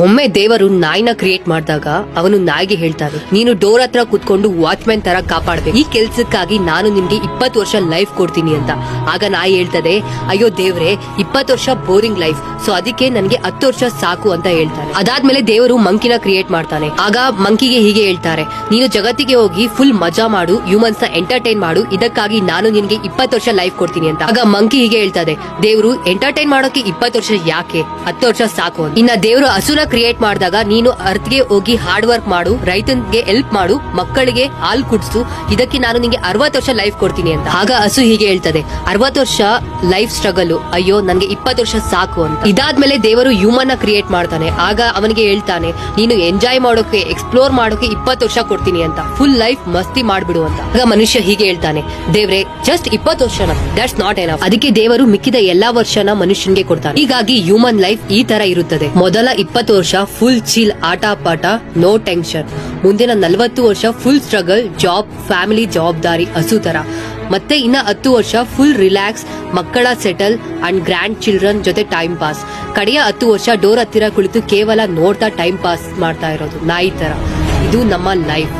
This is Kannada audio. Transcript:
ಒಮ್ಮೆ ದೇವರು ನಾಯಿನ ಕ್ರಿಯೇಟ್ ಮಾಡಿದಾಗ ಅವನು ನಾಯಿಗೆ ಹೇಳ್ತಾನೆ, ನೀನು ಡೋರ್ ಹತ್ರ ಕುತ್ಕೊಂಡು ವಾಚ್ಮ್ಯಾನ್ ತರ ಕಾಪಾಡ್ಬೇಕು, ಈ ಕೆಲ್ಸಕ್ಕಾಗಿ ನಾನು ನಿನ್ಗೆ 20 ವರ್ಷ ಲೈಫ್ ಕೊಡ್ತೀನಿ ಅಂತ. ಆಗ ನಾಯಿ ಹೇಳ್ತದೆ, ಅಯ್ಯೋ ದೇವ್ರೆ, 20 ವರ್ಷ ಬೋರಿಂಗ್ ಲೈಫ್, ಸೊ ಅದಕ್ಕೆ ನನ್ಗೆ 10 ವರ್ಷ ಸಾಕು ಅಂತ ಹೇಳ್ತಾನೆ. ಅದಾದ್ಮೇಲೆ ದೇವರು ಮಂಕಿನ ಕ್ರಿಯೇಟ್ ಮಾಡ್ತಾನೆ. ಆಗ ಮಂಕಿಗೆ ಹೀಗೆ ಹೇಳ್ತಾರೆ, ನೀನು ಜಗತ್ತಿಗೆ ಹೋಗಿ ಫುಲ್ ಮಜಾ ಮಾಡು, ಹ್ಯೂಮನ್ಸ್ ನ ಎಂಟರ್ಟೈನ್ ಮಾಡು, ಇದಕ್ಕಾಗಿ ನಾನು ನಿನ್ಗೆ 20 ವರ್ಷ ಲೈಫ್ ಕೊಡ್ತೀನಿ ಅಂತ. ಆಗ ಮಂಕಿ ಹೀಗೆ ಹೇಳ್ತದೆ, ದೇವರು ಎಂಟರ್ಟೈನ್ ಮಾಡೋಕೆ 20 ವರ್ಷ ಯಾಕೆ, 10 ವರ್ಷ ಸಾಕು ಅಂತ. ಇನ್ನ ದೇವರು ಹಸುನ ಕ್ರಿಯೇಟ್ ಮಾಡಿದಾಗ, ನೀನು ಅರ್ತ್ಗೆ ಹೋಗಿ ಹಾರ್ಡ್ ವರ್ಕ್ ಮಾಡು, ರೈತನಿಗೆ ಹೆಲ್ಪ್ ಮಾಡು, ಮಕ್ಕಳಿಗೆ ಹಾಲು ಕುಡಿಸು, ಇದಕ್ಕೆ ನಾನು ನಿಂಗೆ 60 ವರ್ಷ ಲೈಫ್ ಕೊಡ್ತೀನಿ ಅಂತ. ಆಗ ಹಸು ಹೀಗೆ ಹೇಳ್ತದೆ, 60 ವರ್ಷ ಲೈಫ್ ಸ್ಟ್ರಗಲ್, ಅಯ್ಯೋ ನನ್ಗೆ 20 ವರ್ಷ ಸಾಕು ಅಂತ. ಇದಾದ್ಮೇಲೆ ದೇವರು ಹ್ಯೂಮನ್ ನ ಕ್ರಿಯೇಟ್ ಮಾಡ್ತಾನೆ. ಆಗ ಅವನಿಗೆ ಹೇಳ್ತಾನೆ, ನೀನು ಎಂಜಾಯ್ ಮಾಡೋಕೆ, ಎಕ್ಸ್ಪ್ಲೋರ್ ಮಾಡೋಕೆ 20 ವರ್ಷ ಕೊಡ್ತೀನಿ ಅಂತ, ಫುಲ್ ಲೈಫ್ ಮಸ್ತಿ ಮಾಡ್ಬಿಡು ಅಂತ. ಆಗ ಮನುಷ್ಯ ಹೀಗೆ ಹೇಳ್ತಾನೆ, ದೇವ್ರೆ ಜಸ್ಟ್ 20 ವರ್ಷ, ದಟ್ಸ್ ನಾಟ್ ಎನಫ್. ಅದಕ್ಕೆ ದೇವರು ಮಿಕ್ಕಿದ ಎಲ್ಲಾ ವರ್ಷನ ಮನುಷ್ಯನ್ಗೆ ಕೊಡ್ತಾನೆ. ಹೀಗಾಗಿ ಹ್ಯೂಮನ್ ಲೈಫ್ ಈ ತರ ಇರುತ್ತದೆ. ಮೊದಲ 20 ವರ್ಷ ಫುಲ್ ಚಿಲ್, ಆಟ ಪಾಠ, ನೋ ಟೆನ್ಷನ್. ಮುಂದಿನ 40 ವರ್ಷ ಫುಲ್ ಸ್ಟ್ರಗಲ್, ಜಾಬ್, ಫ್ಯಾಮಿಲಿ ಜವಾಬ್ದಾರಿ, ಹಸು ತರ. ಮತ್ತೆ ಇನ್ನ 10 ವರ್ಷ ಫುಲ್ ರಿಲ್ಯಾಕ್ಸ್, ಮಕ್ಕಳ ಸೆಟಲ್ ಅಂಡ್ ಗ್ರ್ಯಾಂಡ್ ಚಿಲ್ಡ್ರನ್ ಜೊತೆ ಟೈಮ್ ಪಾಸ್. ಕಡೆಯ 10 ವರ್ಷ ಡೋರ್ ಹತ್ತಿರ ಕುಳಿತು ಕೇವಲ ನೋಡ್ತಾ ಟೈಮ್ ಪಾಸ್ ಮಾಡ್ತಾ ಇರೋದು, ನಾಯಿ ತರ. ಇದು ನಮ್ಮ ಲೈಫ್.